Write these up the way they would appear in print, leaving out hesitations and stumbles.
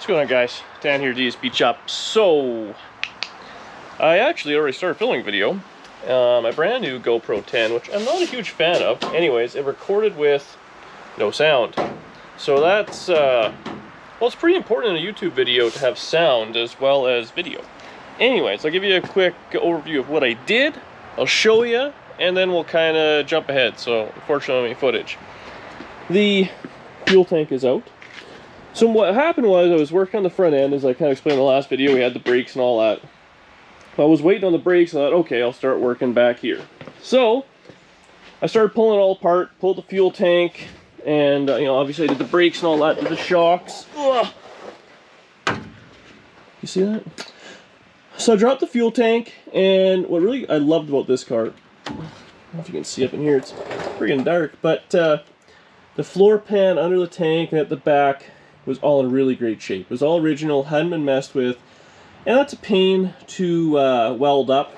What's going on, guys? Dan here, DS Beach Shop. So, I actually already started filming video. My brand new GoPro 10, which I'm not a huge fan of. Anyways, it recorded with no sound. So that's, well, it's pretty important in a YouTube video to have sound as well as video. Anyways, I'll give you a quick overview of what I did. I'll show you, and then we'll kind of jump ahead. So, unfortunately, no footage. The fuel tank is out. So what happened was I was working on the front end, as I kind of explained in the last video. We had the brakes and all that. I was waiting on the brakes, and I thought, okay, I'll start working back here. So I started pulling it all apart, pulled the fuel tank, and you know, obviously I did the brakes and all that, did the shocks. Ugh. You see that? So I dropped the fuel tank, and what really I loved about this car, I don't know if you can see up in here, it's freaking dark, but the floor pan under the tank and at the back was all in really great shape. It was all original, hadn't been messed with, and that's a pain to weld up.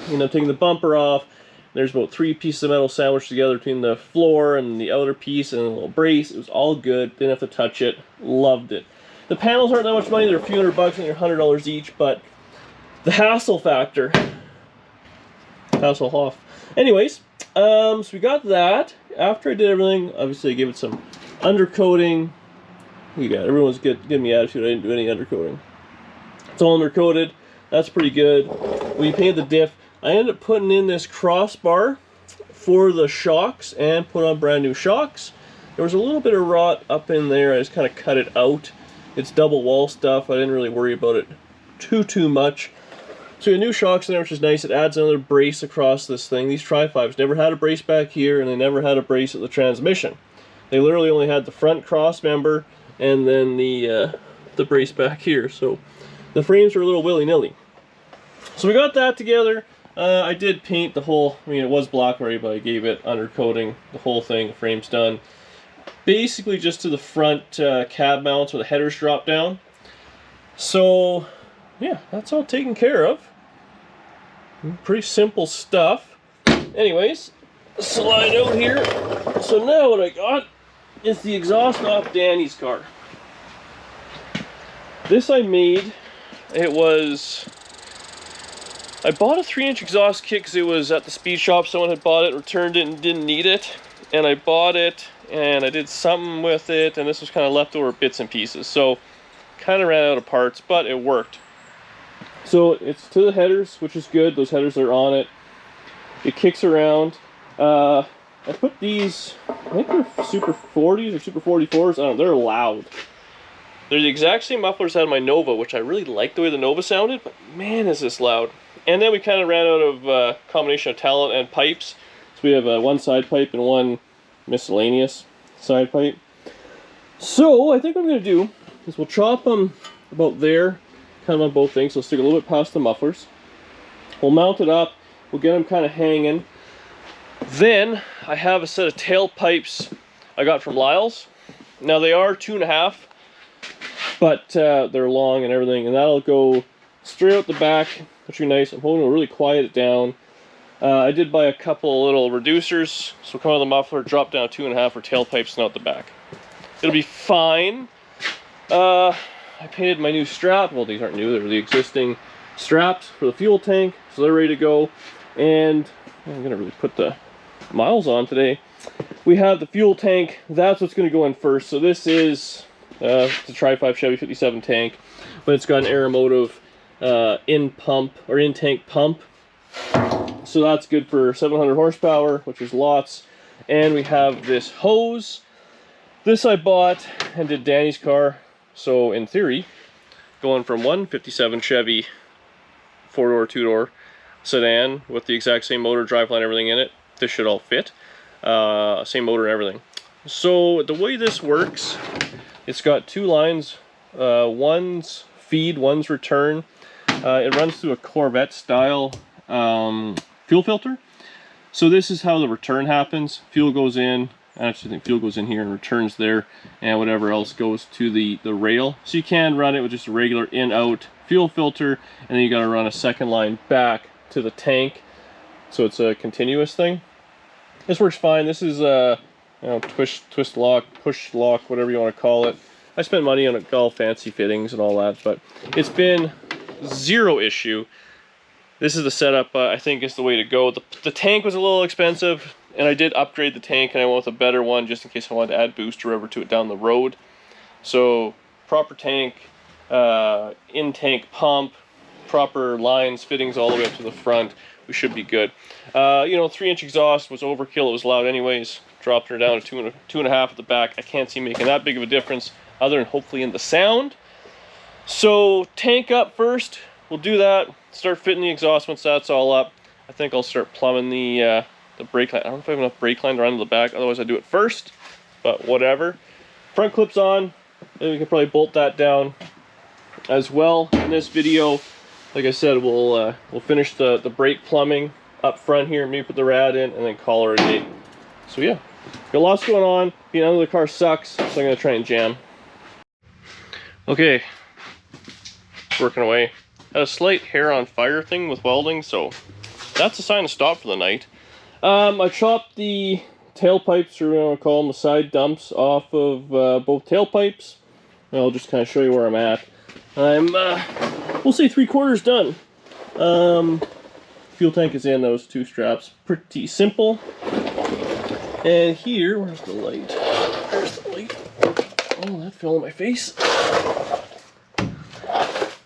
You know, taking the bumper off, there's about 3 pieces of metal sandwiched together between the floor and the outer piece and a little brace. It was all good, didn't have to touch it, loved it. The panels aren't that much money, they're a few $100, I think they're $100 each, but the hassle factor, hassle off. Anyways, so we got that. After I did everything, obviously I gave it some undercoating. You got everyone's giving me attitude. I didn't do any undercoating. It's all undercoated. That's pretty good. We painted the diff. I ended up putting in this crossbar for the shocks and put on brand new shocks. There was a little bit of rot up in there. I just kind of cut it out. It's double wall stuff. I didn't really worry about it too much. So we got new shocks in there, which is nice. It adds another brace across this thing. These Tri-5s never had a brace back here, and they never had a brace at the transmission. They literally only had the front cross member and then the brace back here. So the frames were a little willy-nilly. So we got that together. I did paint the whole, I mean, it was black already, but I gave it undercoating, the whole thing. The frame's done. Basically just to the front cab mounts where the headers drop down. So yeah, that's all taken care of. Pretty simple stuff. Anyways, slide out here. So now what I got is the exhaust off Dani's car. This I made, it was, I bought a 3-inch exhaust kit because it was at the speed shop. Someone had bought it, returned it, and didn't need it. And I bought it, and I did something with it, and this was kind of leftover bits and pieces. So, kind of ran out of parts, but it worked. So it's to the headers, which is good. Those headers are on it. It kicks around. I put these, I think they're Super 40s or Super 44s. I don't know, they're loud. They're the exact same mufflers I had in my Nova, which I really liked the way the Nova sounded, but man is this loud. And then we kind of ran out of combination of talent and pipes. So we have one side pipe and one miscellaneous side pipe. So I think what I'm going to do is we'll chop them about there, kind of on both things, so stick a little bit past the mufflers. We'll mount it up, we'll get them kind of hanging. Then I have a set of tail pipes I got from Lyle's. Now they are 2.5, but they're long and everything, and that'll go straight out the back, which will be nice. I'm hoping it'll really quiet it down. I did buy a couple little reducers, so come out of the muffler, drop down 2.5 for tailpipes and out the back. It'll be fine. I painted my new strap. Well, these aren't new, they're the existing straps for the fuel tank, so they're ready to go. And I'm gonna really put the miles on today. We have the fuel tank, that's what's gonna go in first. So this is the Tri-5 Chevy 57 tank, but it's got an Aeromotive in-tank pump. So that's good for 700 horsepower, which is lots. And we have this hose. This I bought and did Dani's car. So in theory, going from one 57 Chevy 4-door, 2-door sedan with the exact same motor, driveline, everything in it, this should all fit. Same motor and everything. So the way this works, it's got 2 lines. One's feed, one's return. It runs through a Corvette style fuel filter. So this is how the return happens. Fuel goes in. I actually think fuel goes in here and returns there, and whatever else goes to the rail. So you can run it with just a regular in-out fuel filter, and then you got to run a second line back to the tank. So it's a continuous thing. This works fine. This is you know, twist lock, push lock, whatever you want to call it. I spent money on all fancy fittings and all that, but it's been zero issue. This is the setup I think is the way to go. The tank was a little expensive, and I did upgrade the tank, and I went with a better one just in case I wanted to add boost or whatever to it down the road. So proper tank, in-tank pump, proper lines, fittings all the way up to the front. We should be good. You know, 3-inch exhaust was overkill. It was loud anyways. Dropped her down to 2.5 at the back. I can't see making that big of a difference other than hopefully in the sound. So tank up first. We'll do that. Start fitting the exhaust once that's all up. I think I'll start plumbing the brake line. I don't know if I have enough brake line to run to the back. Otherwise I do it first. But whatever. Front clip's on. Then we can probably bolt that down as well. In this video, like I said, we'll finish the brake plumbing up front here. Maybe put the rad in and then call her a day. So yeah, got lots going on. Being under the car sucks, so I'm gonna try and jam. Okay, working away. Had a slight hair on fire thing with welding, so that's a sign to stop for the night. I chopped the tailpipes, or what I call them, the side dumps off of both tailpipes. I'll just kind of show you where I'm at. I'm, we'll say 3/4 done. Fuel tank is in, those 2 straps. Pretty simple. And here, where's the light? There's the light. Oh, that fell on my face.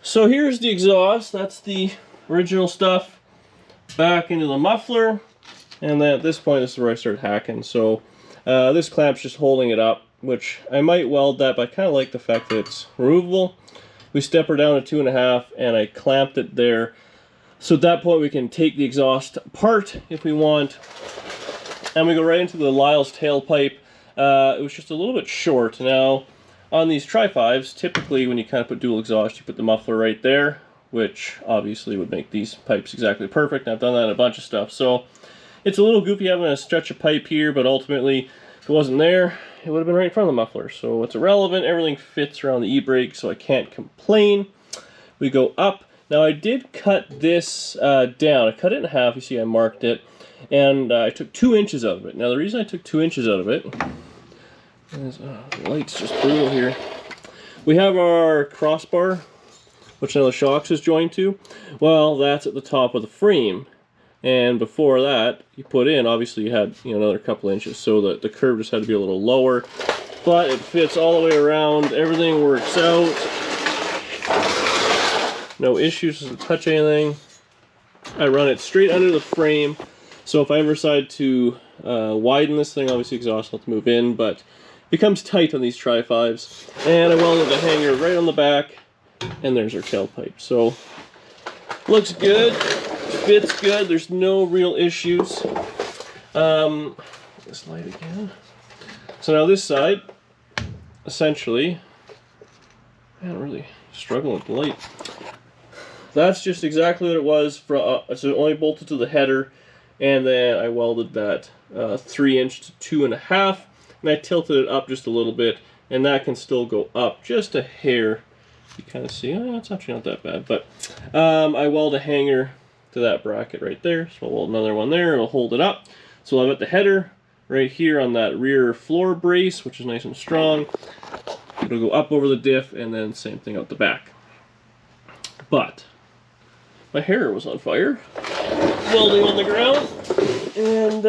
So here's the exhaust. That's the original stuff. Back into the muffler. And then at this point, this is where I start hacking. So this clamp's just holding it up, which I might weld that, but I kind of like the fact that it's removable. We step her down to 2.5, and I clamped it there. So at that point, we can take the exhaust apart if we want. And we go right into the Lyle's tailpipe. It was just a little bit short. Now, on these Tri-5s, typically when you kind of put dual exhaust, you put the muffler right there, which obviously would make these pipes exactly perfect. And I've done that in a bunch of stuff. So it's a little goofy having to stretch a pipe here, but ultimately, if it wasn't there, it would have been right in front of the muffler. So it's irrelevant. Everything fits around the e-brake, so I can't complain. We go up. Now I did cut this down. I cut it in half. You see I marked it. And I took 2 inches out of it. Now the reason I took 2 inches out of it is, the light's just brutal here. We have our crossbar, which now the shocks is joined to. Well, that's at the top of the frame. And before that, you put in, obviously you had another couple inches, so the curve just had to be a little lower. But it fits all the way around. Everything works out. No issues to touch anything. I run it straight under the frame. So if I ever decide to widen this thing, obviously exhaust will have to move in, but it becomes tight on these Tri-5s. And I welded the hanger right on the back, and there's our tailpipe. So looks good, fits good, there's no real issues. This light again. So now this side, essentially, man, I'm really struggling with the light. That's just exactly what it was. So it only bolted to the header. And then I welded that 3-inch to 2.5, and I tilted it up just a little bit, and that can still go up just a hair. You kind of see, oh, it's actually not that bad, but I weld a hanger to that bracket right there, so I'll weld another one there, it'll hold it up. So I'll have the header right here on that rear floor brace, which is nice and strong. It'll go up over the diff, and then same thing out the back. But my hair was on fire, welding on the ground, and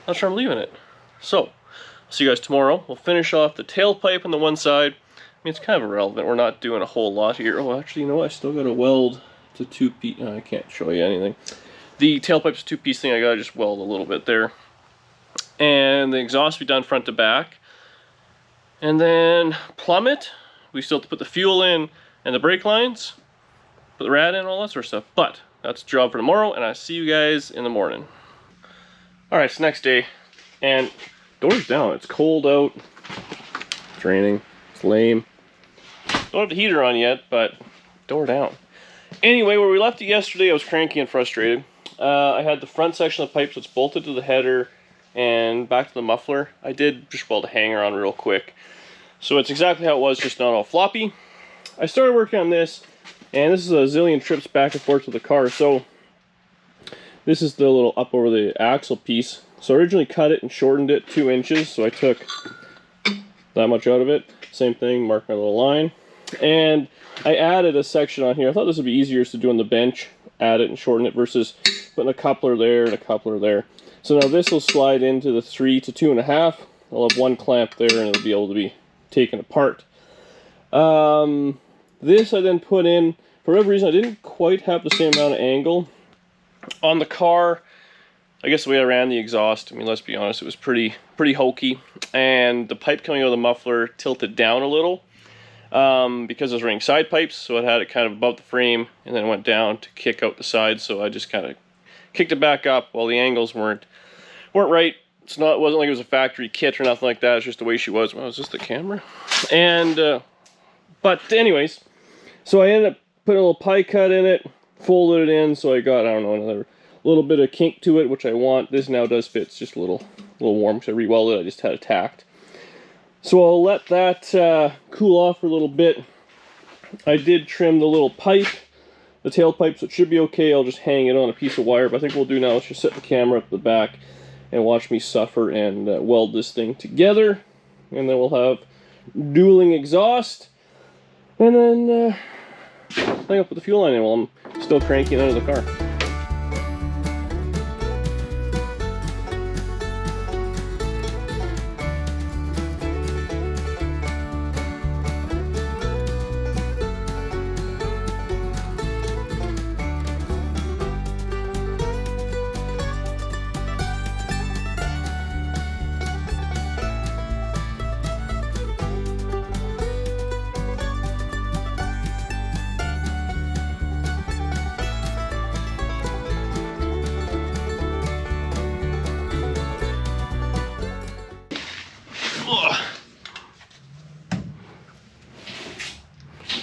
that's where I'm leaving it. So, I'll see you guys tomorrow. We'll finish off the tailpipe on the one side. I mean, it's kind of irrelevant. We're not doing a whole lot here. Oh, actually, you know what? I still got to weld to 2-piece. Oh, I can't show you anything. The tailpipe's a 2-piece thing. I got to just weld a little bit there. And the exhaust will be done front to back. And then plumb it. We still have to put the fuel in and the brake lines. Put the rad in and all that sort of stuff. But that's the job for tomorrow, and I'll see you guys in the morning. Alright, it's next day, and door's down. It's cold out. It's raining. It's lame. Don't have the heater on yet, but door down. Anyway, where we left it yesterday, I was cranky and frustrated. I had the front section of the pipe that's bolted to the header and back to the muffler. I did just weld a hanger on real quick. So it's exactly how it was, just not all floppy. I started working on this. And this is a zillion trips back and forth with the car. So this is the little up over the axle piece. So I originally cut it and shortened it 2 inches. So I took that much out of it. Same thing, mark my little line. And I added a section on here. I thought this would be easier to do on the bench, add it and shorten it, versus putting a coupler there and a coupler there. So now this will slide into the 3 to 2.5. I'll have one clamp there and it'll be able to be taken apart. This I then put in, for whatever reason I didn't quite have the same amount of angle on the car. I guess the way I ran the exhaust, I mean, let's be honest, it was pretty hokey, and the pipe coming out of the muffler tilted down a little because I was running side pipes, so it had it kind of above the frame and then went down to kick out the sides. So I just kind of kicked it back up while the angles weren't right. It wasn't like it was a factory kit or nothing like that. It's just the way she was. Well, is this the camera? And but anyways, so I ended up putting a little pie cut in it, folded it in, so I got, I don't know, another little bit of kink to it, which I want. This now does fit. It's just a little warm because I re-welded it. I just had it tacked. So I'll let that cool off for a little bit. I did trim the little pipe, the tailpipe, so it should be okay. I'll just hang it on a piece of wire. But I think what we'll do now is just set the camera up at the back and watch me suffer and weld this thing together. And then we'll have dueling exhaust. And then hang up with the fuel line in while I'm still cranking it out of the car.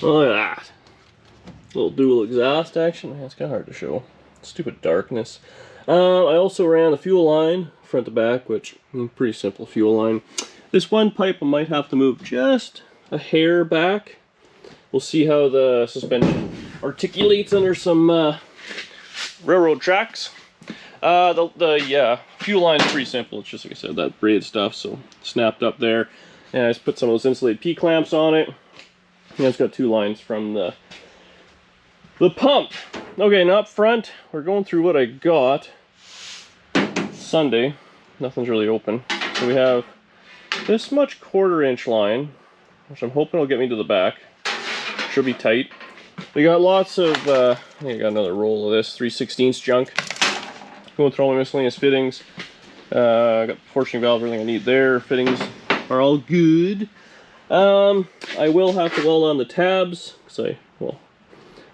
Look at that. Little dual exhaust action. Man, it's kind of hard to show. Stupid darkness. I also ran the fuel line, front to back, which pretty simple fuel line. This one pipe I might have to move just a hair back. We'll see how the suspension articulates under some railroad tracks. The fuel line's pretty simple. It's just, like I said, that braid stuff, so snapped up there. And I just put some of those insulated P-clamps on it. And it's got 2 lines from the pump. Okay, now up front, we're going through what I got Sunday. Nothing's really open. So we have this much 1/4-inch line, which I'm hoping will get me to the back. Should be tight. We got lots of, I think I got another roll of this 3/16 junk. Going through all my miscellaneous fittings. I got the portioning valve, everything I need there. Fittings are all good. I will have to weld on the tabs, because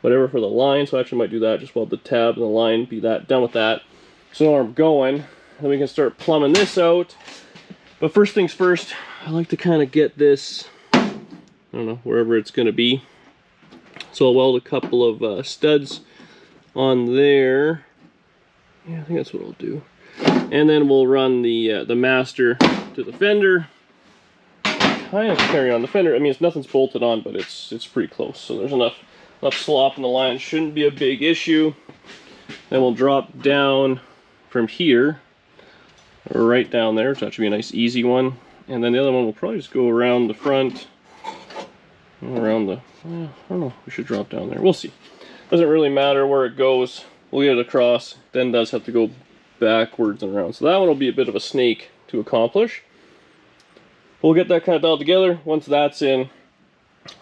whatever for the line, so I actually might do that, just weld the tab and the line, be done with that. So where I'm going, then we can start plumbing this out. But first things first, I like to kind of get this, I don't know, wherever it's going to be. So I'll weld a couple of studs on there. Yeah, I think that's what I'll do. And then we'll run the master to the fender. I have to carry on the fender. I mean, nothing's bolted on, but it's pretty close. So there's enough slop in the line. Shouldn't be a big issue. Then we'll drop down from here, right down there. So that should be a nice, easy one. And then the other one will probably just go around the front, around the. I don't know. We should drop down there. We'll see. Doesn't really matter where it goes. We'll get it across. Then does have to go backwards and around. So that one will be a bit of a snake to accomplish. We'll get that kind of dialed together. Once that's in,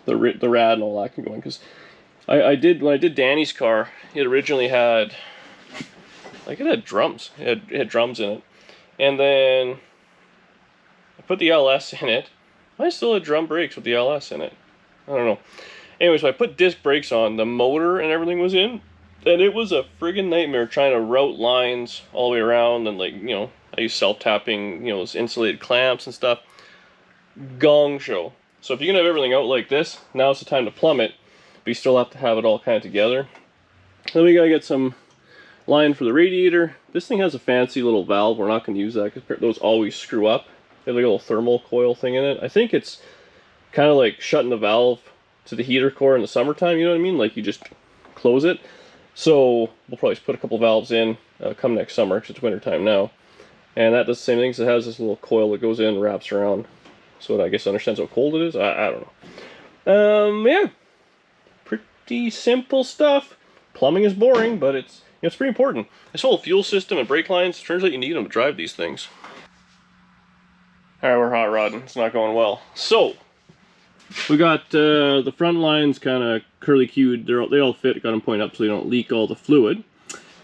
the rad and all that can go in. Because when I did Dani's car, it originally had, like, it had drums. It had drums in it. And then I put the LS in it. I still had drum brakes with the LS in it. I don't know. Anyway, so I put disc brakes on. The motor and everything was in. And it was a friggin' nightmare trying to route lines all the way around. And, like, you know, I use self-tapping, you know, those insulated clamps and stuff. Gong show. So if you're gonna have everything out like this, now's the time to plumb it, but you still have to have it all kind of together. Then we gotta get some line for the radiator. This thing has a fancy little valve. We're not gonna use that because those always screw up. They have like a little thermal coil thing in it. I think it's kind of like shutting the valve to the heater core in the summertime, you know what I mean? Like you just close it. So we'll probably just put a couple valves in come next summer because it's winter time now. And that does the same thing. So it has this little coil that goes in and wraps around so I guess it understands how cold it is. I don't know. Yeah, pretty simple stuff. Plumbing is boring, but it's it's pretty important. This whole fuel system and brake lines, turns out you need them to drive these things. Alright, we're hot rodding. It's not going well. So, we got the front lines kind of curly cued. They all fit. Got them pointed up so they don't leak all the fluid.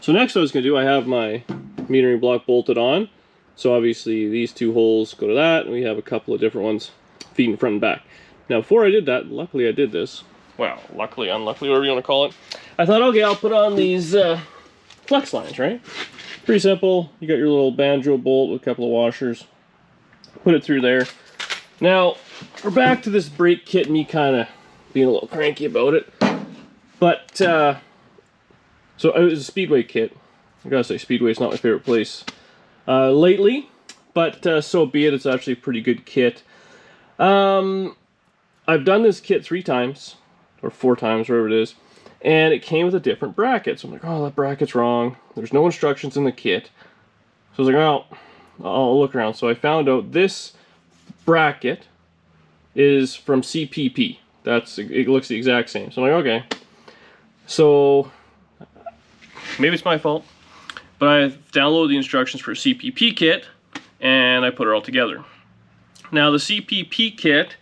So next I was going to do, I have my metering block bolted on. So obviously these two holes go to that, and we have a couple of different ones feeding front and back. Now before I did that, luckily I did this. Well, luckily, unluckily, whatever you want to call it. I thought, okay, I'll put on these flex lines, right? Pretty simple. You got your little banjo bolt with a couple of washers. Put it through there. Now, we're back to this brake kit, me kind of being a little cranky about it. But, so it was a Speedway kit. I gotta say, Speedway's not my favorite place lately. But so be it, it's actually a pretty good kit. I've done this kit 3 times. Or 4 times, whatever it is. And it came with a different bracket. So I'm like, oh, that bracket's wrong. There's no instructions in the kit. So I was like, well, I'll look around. So I found out this bracket is from CPP. It looks the exact same. So I'm like, okay. So maybe it's my fault, but I downloaded the instructions for a CPP kit and I put it all together. Now the CPP kit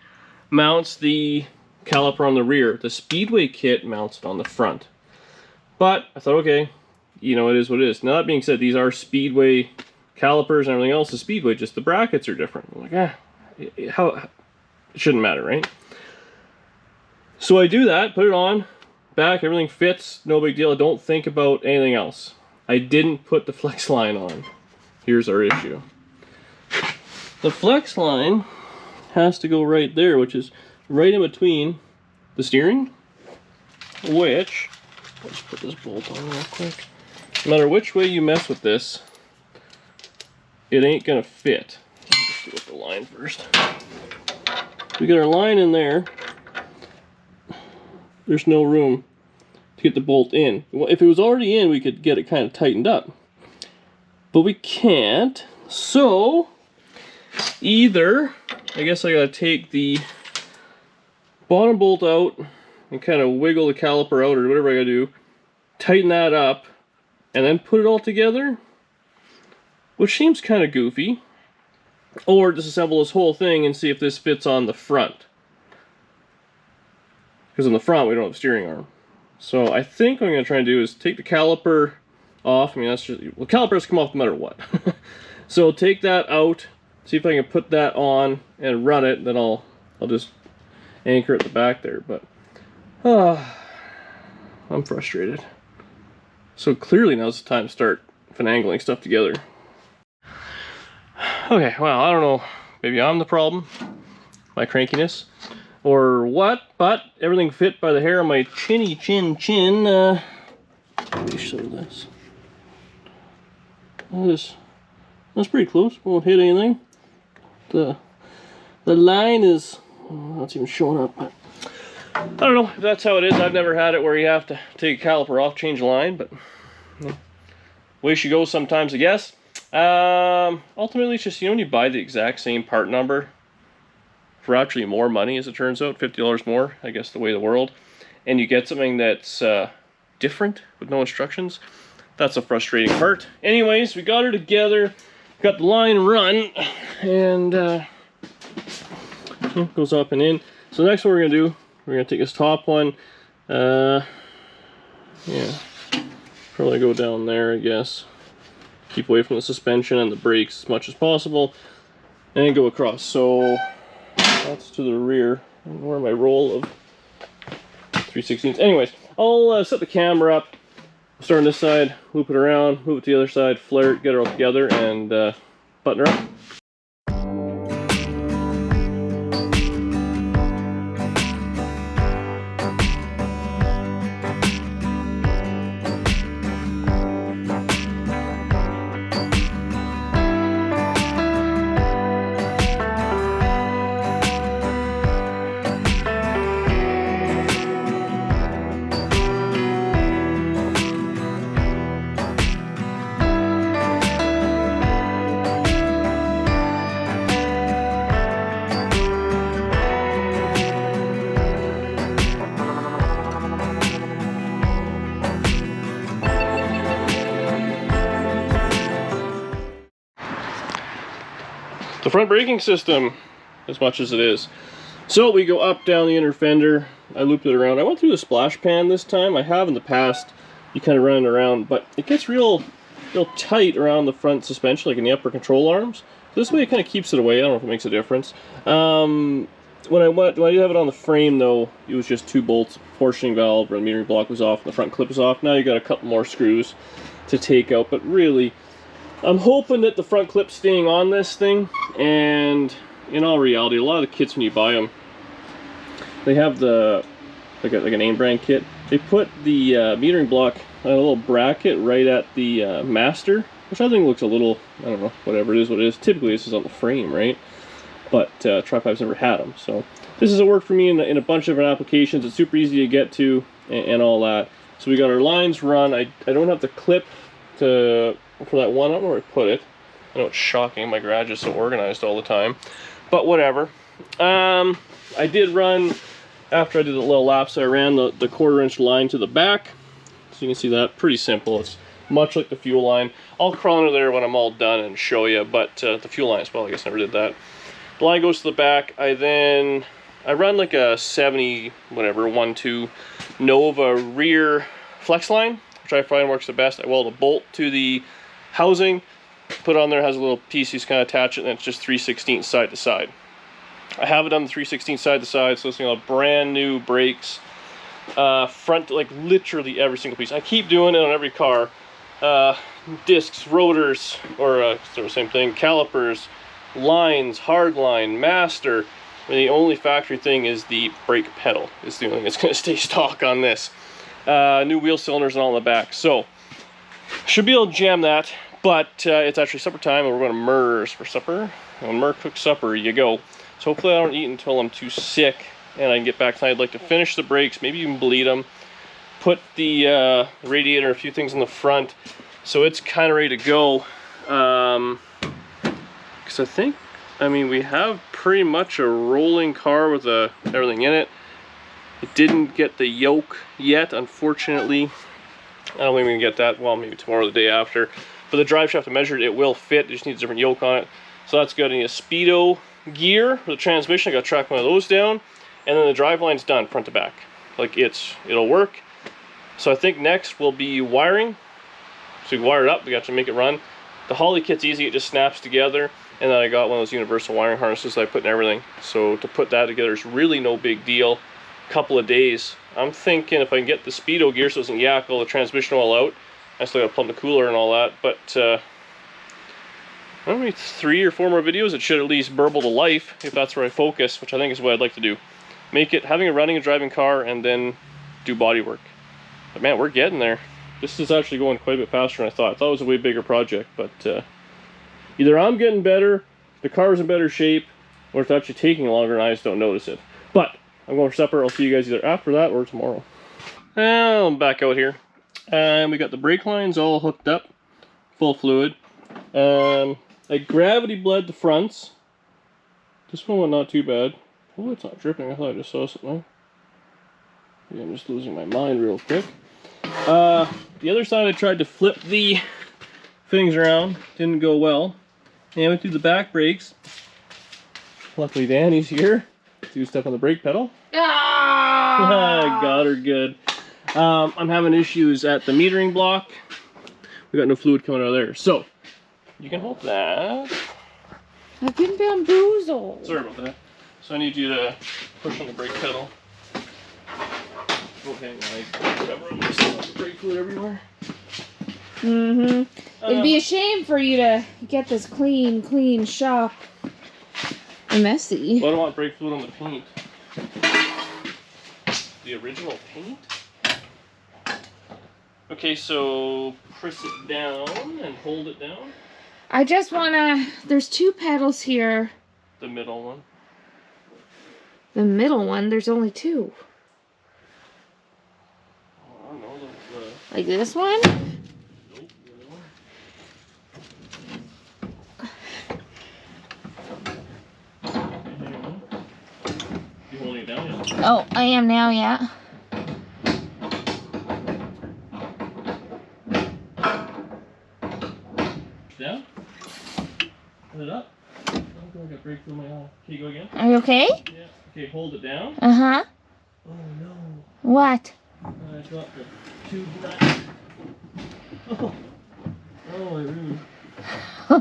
mounts the caliper on the rear. The Speedway kit mounts it on the front. But I thought, okay, you know, it is what it is. Now that being said, these are Speedway calipers and everything else is Speedway, just the brackets are different. I'm like, it shouldn't matter, right? So I do that, put it on, back, everything fits, no big deal. I don't think about anything else. I didn't put the flex line on. Here's our issue. The flex line has to go right there, which is right in between the steering, which, let's put this bolt on real quick. No matter which way you mess with this, it ain't gonna fit. Let's do with the line first. We got our line in there. There's no room to get the bolt in. Well, if it was already in, we could get it kind of tightened up. But we can't. So, either, I guess I gotta take the bottom bolt out and kind of wiggle the caliper out or whatever I gotta do, tighten that up, and then put it all together, which seems kind of goofy. Or disassemble this whole thing and see if this fits on the front. Because on the front we don't have a steering arm. So I think what I'm going to try and do is take the caliper off. I mean, that's just, well, calipers come off no matter what. So take that out, see if I can put that on and run it, then I'll just anchor at the back there. But I'm frustrated. So clearly now's the time to start finagling stuff together. Okay, well, I don't know, maybe I'm the problem, my crankiness, or what, but everything fit by the hair on my chinny chin. Let me show this. That's pretty close, won't hit anything. The line is, not even showing up, but I don't know if that's how it is. I've never had it where you have to take a caliper off, change the line, but way she goes sometimes, I guess. Ultimately, it's just, you know, when you buy the exact same part number for actually more money, as it turns out, $50 more, I guess the way of the world, and you get something that's different with no instructions, that's a frustrating part. Anyways, we got her together, got the line run, and it goes up and in. So next what we're going to do, we're going to take this top one, yeah, probably go down there, I guess. Keep away from the suspension and the brakes as much as possible, and go across. So that's to the rear. Where my roll of 3/16. Anyways, I'll set the camera up, start on this side, loop it around, move it to the other side, flare it, get her all together, and button her up. front braking system, as much as it is. So we go up, down the inner fender. I looped it around. I went through the splash pan this time. I have in the past. You kind of run it around, but it gets real tight around the front suspension, like in the upper control arms. This way it kind of keeps it away. I don't know if it makes a difference. When I did have it on the frame though, it was just 2 bolts, portioning valve, and the metering block was off, and the front clip was off. Now you got a couple more screws to take out, but really, I'm hoping that the front clip's staying on this thing, and in all reality, a lot of the kits when you buy them, they have the, like a name brand kit, they put the metering block on a little bracket right at the master, which I think looks a little, I don't know, whatever it is, what it is. Typically this is on the frame, right? But Tri-5's never had them, so this has worked for me in a bunch of different applications. It's super easy to get to and all that. So we got our lines run. I don't have the clip for that one. I don't know where I put it. I know it's shocking. My garage is so organized all the time, but whatever. I did run, after I did the little laps, I ran the 1/4-inch line to the back. So you can see that, pretty simple. It's much like the fuel line. I'll crawl under there when I'm all done and show you, but the fuel line as well, I guess I never did that. The line goes to the back. I run like a 70, whatever, 1.2 Nova rear flex line, which I find works the best. I weld a bolt to the housing, put on there, has a little piece you just kind of attach it, and it's just 3/16 side to side. I have it on the 3/16 side to side, so it's brand new brakes, front, like literally every single piece. I keep doing it on every car. Discs, rotors, or sort of same thing, calipers, lines, hard line, master. And the only factory thing is the brake pedal. It's the only thing that's going to stay stock on this. New wheel cylinders and all in the back. So, should be able to jam that, but it's actually supper time, and we're going to Murr's for supper. When Murr cooks supper, you go. So hopefully I don't eat until I'm too sick, and I can get back tonight. I'd like to finish the brakes, maybe even bleed them, put the radiator, a few things in the front, so it's kind of ready to go. Because I think, I mean, we have pretty much a rolling car with everything in it. It didn't get the yoke yet, unfortunately. I don't think we can get that, well, maybe tomorrow or the day after. But the drive shaft I measured, it will fit. It just needs a different yoke on it. So that's good. I need a speedo gear for the transmission. I got to track one of those down. And then the drive line's done, front to back. Like, it'll work. So I think next will be wiring. So we wire it up, we got to make it run. The Holly kit's easy, it just snaps together. And then I got one of those universal wiring harnesses that I put in everything. So to put that together is really no big deal. Couple of days. I'm thinking if I can get the speedo gear so it doesn't yak all the transmission oil out. I still got to plumb the cooler and all that, but I don't know, maybe 3 or 4 more videos. It should at least burble to life if that's where I focus, which I think is what I'd like to do. Make it having a running and driving car and then do body work. But man, we're getting there. This is actually going quite a bit faster than I thought. I thought it was a way bigger project, but either I'm getting better, the car's in better shape, or it's actually taking longer and I just don't notice it. But I'm going for supper. I'll see you guys either after that or tomorrow. Well, I'm back out here. We got the brake lines all hooked up, full fluid. I gravity bled the fronts. This one went not too bad. Oh, it's not dripping. I thought I just saw something. Yeah, I'm just losing my mind real quick. The other side I tried to flip the fittings around. Didn't go well. And I went through the back brakes. Luckily Dani's here. Do step on the brake pedal. Ah! Got her good. I'm having issues at the metering block. We got no fluid coming out of there. So, you can hold that. I've been bamboozled. Sorry about that. So I need you to push on the brake pedal. Oh, hang on. I still have the brake fluid everywhere. Mm-hmm. It'd be a shame for you to get this clean shop messy. Well, I don't want brake fluid on the paint. The original paint? Okay, so press it down and hold it down. I just wanna, there's 2 pedals here. The middle one. The middle one, there's only 2. Oh, I don't know. Like this one? Nope, the other one. You holding it down yet? Oh, I am now, yeah. Down? Put it up. I'm going brake fluid in my eye. Okay, go again. Are you okay? Yeah. Okay, hold it down. Uh-huh. Oh no. What? I dropped the tube nut. Oh. Oh, I ruined.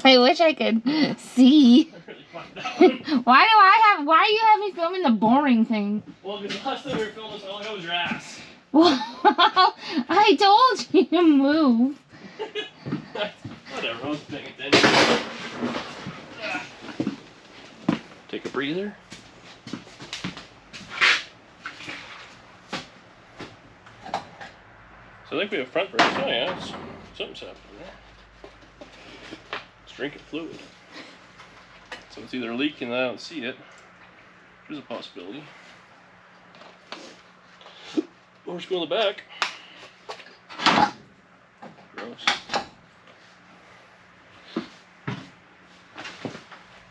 I wish I could see. I really fucked that one. Why do you have me filming the boring thing? Well, because the last time we were filming this, all I got was your ass. Well, I told you to move. Whatever, I was paying attention. Take a breather. So I think we have front brakes. Oh yeah, something's happening there. It's drinking fluid. So it's either leaking and I don't see it. There's a possibility. Or just go in the back. Gross.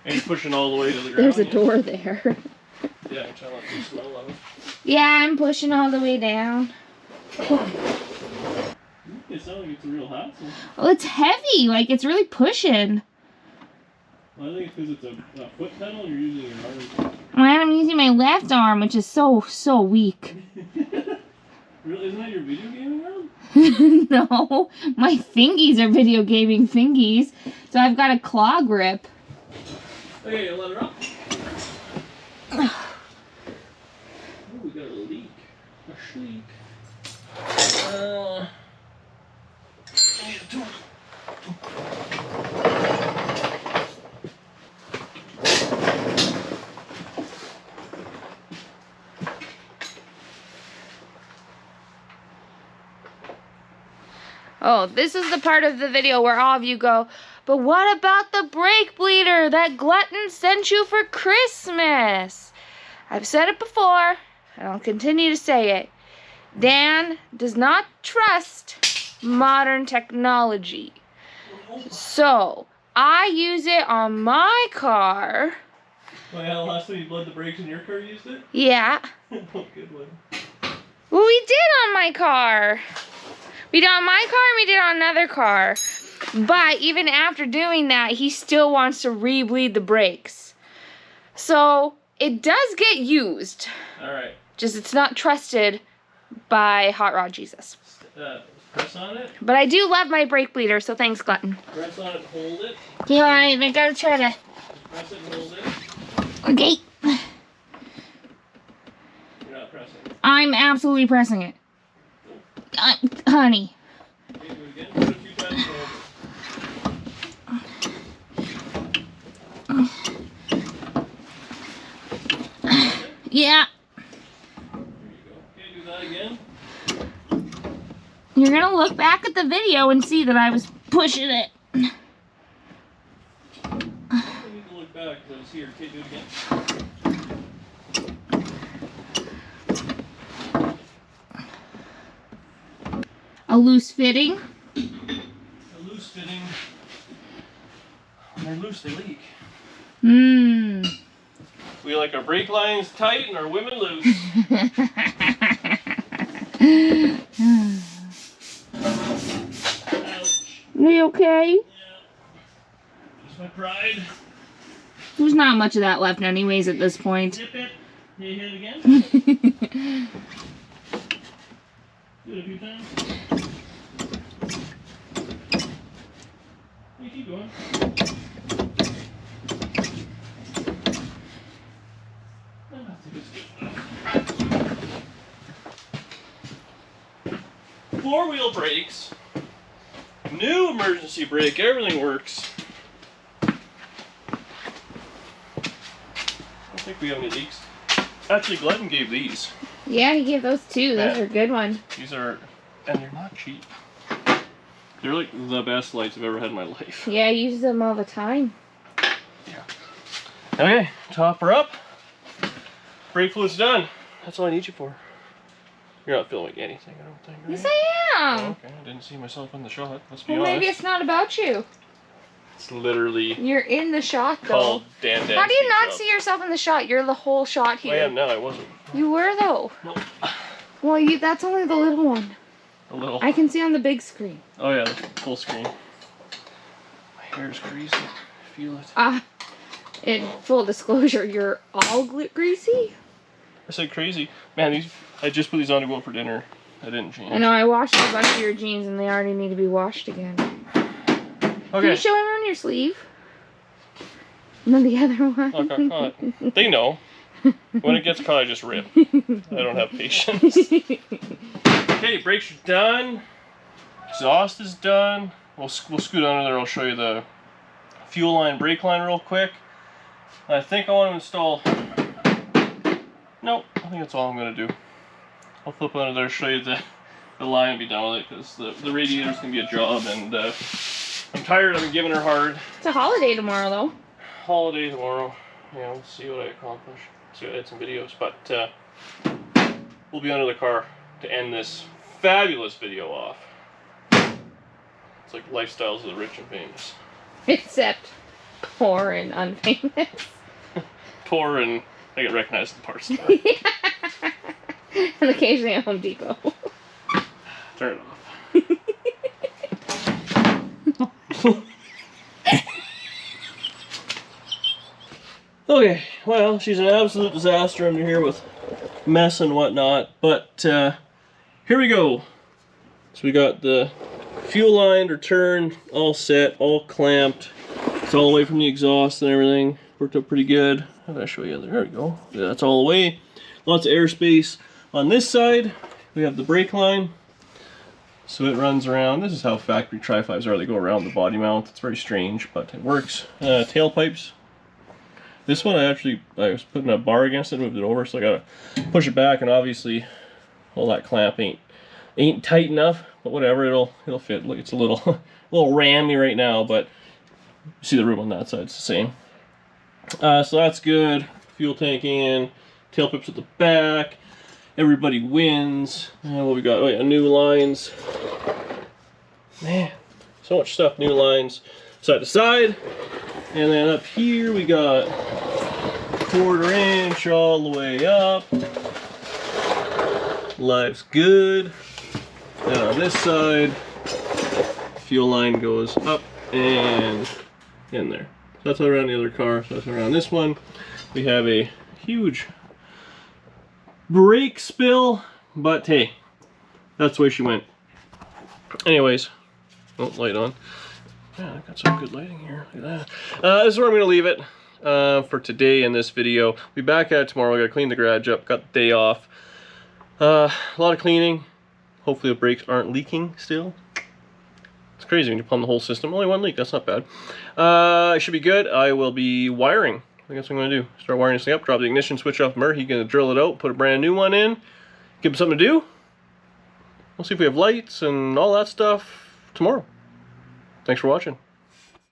And you're pushing all the way to the ground. There's a door there. Yeah, I'm trying not to smell of it. Yeah, I'm pushing all the way down. It sounds like it's a real hassle. Well, it's heavy. Like, it's really pushing. Well, I think it's because it's a foot pedal, you're using your arm. Man, I'm using my left arm, which is so weak. Really? Isn't that your video gaming arm? No, my fingies are video gaming fingies. So I've got a claw grip. Okay, let it up. Oh, we got a leak. A shleek. I need a tool. Oh, this is the part of the video where all of you go, but what about the brake bleeder that Glutton sent you for Christmas? I've said it before, and I'll continue to say it. Dan does not trust modern technology. So, I use it on my car. Oh yeah, the last time you bled the brakes in your car, you used it? Yeah. Oh, good one. Well, we did on my car. We did on my car and we did on another car. But even after doing that, he still wants to re-bleed the brakes. So, it does get used. Alright. Just it's not trusted by Hot Rod Jesus. Press on it. But I do love my brake bleeder, so thanks, Glutton. Press on it, hold it. Yeah, I gotta try to... Press it and hold it. Okay. You're not pressing. I'm absolutely pressing it. Honey. Okay, do it again. Do it a few times and hold it. Yeah. There you go. Okay, do that again. You're gonna look back at the video and see that I was pushing it. I need to look back because I was here. Okay, do it again. A loose fitting. A loose fitting. When they're loose, they leak. Mmm. We like our brake lines tight and our women loose. Ouch. Are you okay? Yeah. Just my pride. There's not much of that left anyways at this point. Dip it. Can you hit it again? Do it a few times. You keep going. Four-wheel brakes. New emergency brake. Everything works. I don't think we have any leaks. Actually, Glutton gave these. Yeah, he gave those too. Those are good ones. These are, and they're not cheap. They're like the best lights I've ever had in my life. Yeah, I use them all the time. Yeah. Okay, top her up. Brake fluid's done. That's all I need you for. You're not filming anything, I don't think, right? Yes, I am. Oh, okay, I didn't see myself in the shot. Let's be Well, honest. maybe it's not about you. It's literally You're in the shot, though. called Dan. How do you not see yourself in the shot? You're the whole shot here. I am now. I wasn't. You were, though. No. Well, that's only the little one. A little. I can see on the big screen. Oh yeah, the full screen. My hair's greasy. I feel it. Ah, In full disclosure, you're all greasy? I said crazy. Man, I just put these on to go out for dinner. I didn't change. I know, I washed a bunch of your jeans and they already need to be washed again. Okay. Can you show him on your sleeve? And then the other one. Oh, got caught. They know. When it gets caught, I just rip. I don't have patience. Okay, brakes are done. Exhaust is done. We'll scoot under there. I'll show you the fuel line, brake line real quick. I think I want to install... Nope, I think that's all I'm going to do. I'll flip under there, show you the line, and be done with it, because the radiator's going to be a job, and I'm tired. I've been giving her hard. It's a holiday tomorrow, though. Holiday tomorrow. Yeah, we'll see what I accomplish. See, I had some videos, but we'll be under the car to end this fabulous video off. It's like lifestyles of the rich and famous. Except poor and unfamous. Poor and I get recognized at the parts store. And occasionally at Home Depot. Turn it off. Okay, well, she's an absolute disaster under here with mess and whatnot, but here we go. So we got the fuel line returned, all set, all clamped. It's all away from the exhaust and everything. Worked out pretty good. How did I show you? There we go. Yeah, that's all away. Lots of airspace. On this side, we have the brake line. So it runs around. This is how factory Tri-5s are. They go around the body mount. It's very strange, but it works. Tailpipes. This one I was putting a bar against it, moved it over, so I gotta push it back, and obviously all that clamp ain't tight enough, but whatever, it'll fit. Look, it's a little rammy right now, but you see the room on that side, it's the same. So that's good. Fuel tank in, tailpipes at the back. Everybody wins. What we got? Oh yeah, new lines. Man, so much stuff. New lines, side to side. And then up here we got 1/4 inch all the way up. Life's good. And on this side, fuel line goes up and in there. So that's around the other car. So that's around this one. We have a huge brake spill, but hey, that's the way she went. Anyways, oh, light on. Yeah, I got some good lighting here. Look at that. This is where I'm going to leave it for today in this video. Be back at it tomorrow. I got to clean the garage up. Got the day off. A lot of cleaning. Hopefully the brakes aren't leaking still. It's crazy when you plumb the whole system. Only one leak. That's not bad. It should be good. I will be wiring. I think that's what I'm going to do. Start wiring this thing up. Drop the ignition switch off Murray. He's going to drill it out. Put a brand new one in. Give him something to do. We'll see if we have lights and all that stuff tomorrow. Thanks for watching.